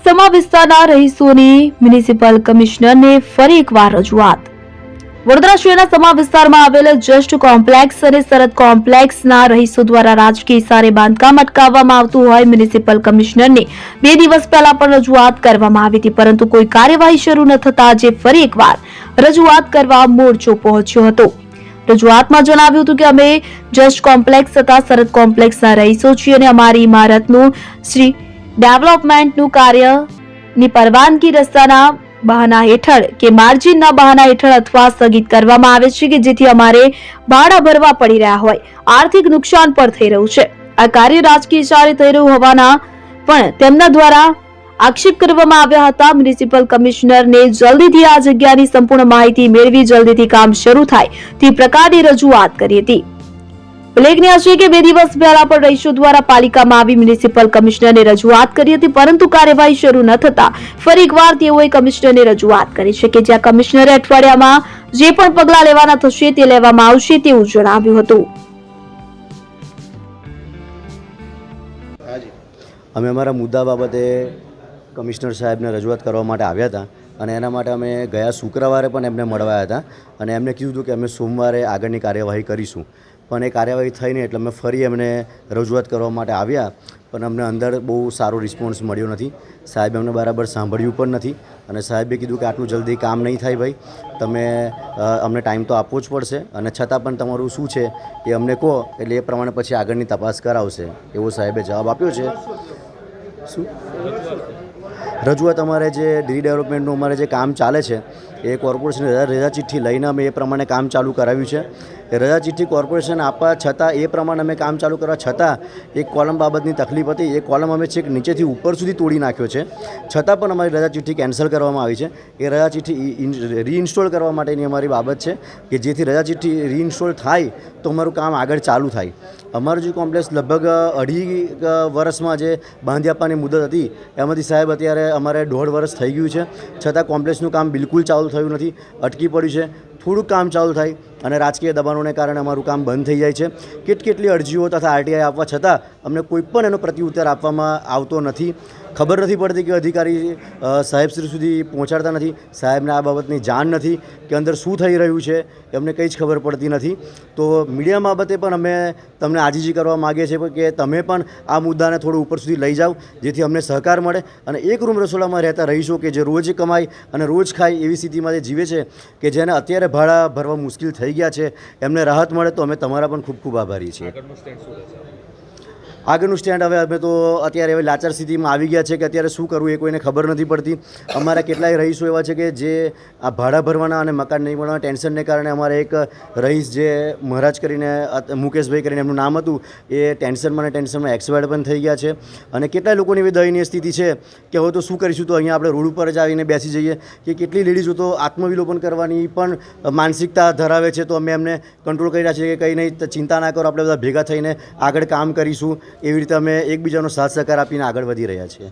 સમા વિસ્તારના રહીશોની મ્યુનિસિપલ કમિશનરને ફરી એકવાર રજૂઆત। વડોદરા શહેરના સમા વિસ્તારમાં આવેલ જસ્ટ કોમ્પ્લેક્સ અને શરદ કોમ્પ્લેક્સના રહીશો દ્વારા રાજકીય ઇશારે બાંધકામ અટકાવવામાં આવતું હોય મ્યુનિસિપલ કમિશનરને 2 દિવસ પહેલા પણ રજૂઆત કરવામાં આવી હતી, પરંતુ કોઈ કાર્યવાહી શરૂ ન થતા આજે ફરી એકવાર રજૂઆત કરવા મોરચો પહોંચ્યો હતો। રજૂઆતમાં જણાવ્યું હતું કે અમે જસ્ટ કોમ્પ્લેક્સ તથા શરદ કોમ્પ્લેક્સના રહીશો છીએ અને અમારી ઇમારતનું શ્રી ડેવલપમેન્ટનું કાર્યની પરવાનગી રસ્તાના બહાના હેઠળ કે માર્જિનના બહાના હેઠળ અથવા સ્થગિત કરવામાં આવે છે કે જેથી અમારે ભાડા ભરવા પડી રહ્યા હોય, આર્થિક નુકસાન પણ થઈ રહ્યું છે। આ કાર્ય રાજકીય ઇશારે થઈ રહ્યું હોવાના પણ તેમના દ્વારા આક્ષેપ કરવામાં આવ્યા હતા। મ્યુનિસિપલ કમિશનરને જલ્દીથી આ જગ્યાની સંપૂર્ણ માહિતી મેળવી જલ્દીથી કામ શરૂ થાય તે પ્રકારની રજૂઆત કરી હતી। ઉલ્લેખનીય છે કે 2 દિવસ પહેલા પણ રહીશો દ્વારા પાલિકામાં આવી મ્યુનિસિપલ કમિશનરને રજૂઆત કરી હતી, પરંતુ કાર્યવાહી શરૂ ન થતા ફરી એકવાર તેઓએ કમિશનરને રજૂઆત કરી છે કે જ્યાં કમિશનરે અઠવાડિયામાં જે પણ પગલાં લેવાના થશે તે લેવામાં આવશે તેવું જણાવ્યું હતું। અમે અમારા મુદ્દા બાબતે કમિશનર સાહેબને રજૂઆત કરવા માટે આવ્યા હતા અને એના માટે અમે ગયા શુક્રવારે પણ એમને મળવાયા હતા અને એમને કીધું હતું કે અમે સોમવારે આગળની કાર્યવાહી કરીશું, પણ એ કાર્યવાહી થઈ નહીં એટલે અમે ફરી એમને રજૂઆત કરવા માટે આવ્યા, પણ અમને અંદર બહુ સારો રિસ્પોન્સ મળ્યો નથી। સાહેબે અમને બરાબર સાંભળ્યું પણ નથી અને સાહેબે કીધું કે આટલું જલ્દી કામ નહીં થાય ભાઈ, તમે અમને ટાઈમ તો આપવો જ પડશે અને છતાં પણ તમારું શું છે એ અમને કહો એટલે એ પ્રમાણે પછી આગળની તપાસ કરાવશે, એવો સાહેબે જવાબ આપ્યો છે। શું રજૂઆત અમારે જે રીડેવલપમેન્ટનું અમારે જે કામ ચાલે છે એ કોર્પોરેશન રજા ચિઠ્ઠી લઈને અમે એ પ્રમાણે કામ ચાલુ કરાવ્યું છે। એ રજા ચિઠ્ઠી કોર્પોરેશન આપવા છતાં એ પ્રમાણે અમે કામ ચાલુ કરવા છતાં એક કોલમ બાબતની તકલીફ હતી, એ કોલમ અમે છેક નીચેથી ઉપર સુધી તોડી નાખ્યો છે, છતાં પણ અમારી રજા ચિઠ્ઠી કેન્સલ કરવામાં આવી છે। એ રજા ચિઠ્ઠી રીઇન્સ્ટોલ કરવા માટેની અમારી બાબત છે કે જેથી રજા ચિઠ્ઠી રીઇન્સ્ટોલ થાય તો અમારું કામ આગળ ચાલુ થાય। અમારું જે કોમ્પ્લેક્સ લગભગ 2.5 વર્ષમાં જે બાંધી આપવાની મુદત હતી એમાંથી સાહેબ અત્યારે અમારે 1.5 વર્ષ થઈ ગયું છે, છતાં કોમ્પ્લેક્સનું કામ બિલકુલ ચાલુ થયું નથી, અટકી પડ્યું છે। થોડુંક કામ ચાલુ થાય અને રાજકીય દબાણોને કારણે અમારું કામ બંધ થઈ જાય છે। કેટલી અરજીઓ તથા આરટીઆઈ આપવા છતાં અમને કોઈ પણ એનો પ્રત્યુત્તર આપવામાં આવતો નથી। ખબર નથી પડતી કે અધિકારી સાહેબશ્રી સુધી પહોંચાડતા નથી, સાહેબને આ બાબતની જાણ નથી કે અંદર શું થઈ રહ્યું છે એમને કંઈ જ ખબર પડતી નથી। તો મીડિયા બાબતે પણ અમે તમને આજીજી કરવા માગીએ છીએ કે તમે પણ આ મુદ્દાને થોડું ઉપર સુધી લઈ જાઓ જેથી અમને સહકાર મળે અને એક રૂમ રસોડામાં રહેતા રહીશો કે જે રોજ કમાય અને રોજ ખાય એવી સ્થિતિમાં જે જીવે છે કે જેને અત્યારે ભાડા ભરવા મુશ્કેલ થઈ ગયા છે એમને રાહત મળે તો અમે તમારા પણ ખૂબ ખૂબ આભારી છીએ। આગળનું સ્ટેન્ડ હવે અમે તો અત્યારે હવે લાચાર સ્થિતિમાં આવી ગયા છે કે અત્યારે શું કરવું એ કોઈને ખબર નથી પડતી। અમારા કેટલાય રહીશો એવા છે કે જે આ ભાડા ભરવાના અને મકાન નહીં મળવાના ટેન્શનને કારણે અમારે એક રહીશ જે મહારાજ કરીને મુકેશભાઈ કરીને એમનું નામ હતું એ ટેન્શનમાં એક્સપાયર્ડ પણ થઈ ગયા છે અને કેટલાય લોકોની એવી દયનીય સ્થિતિ છે કે હવે તો શું કરીશું, તો અહીંયા આપણે રોડ ઉપર જ આવીને બેસી જઈએ કે કેટલી લેડીઝો તો આત્મવિલોપન કરવાની પણ માનસિકતા ધરાવે છે, તો અમે એમને કંટ્રોલ કરી રહ્યા છીએ કે કંઈ નહીં ચિંતા ના કરો, આપણે બધા ભેગા થઈને આગળ કામ કરીશું, એવી રીતે અમે એકબીજાનો સાથ સહકાર આપીને આગળ વધી રહ્યા છીએ।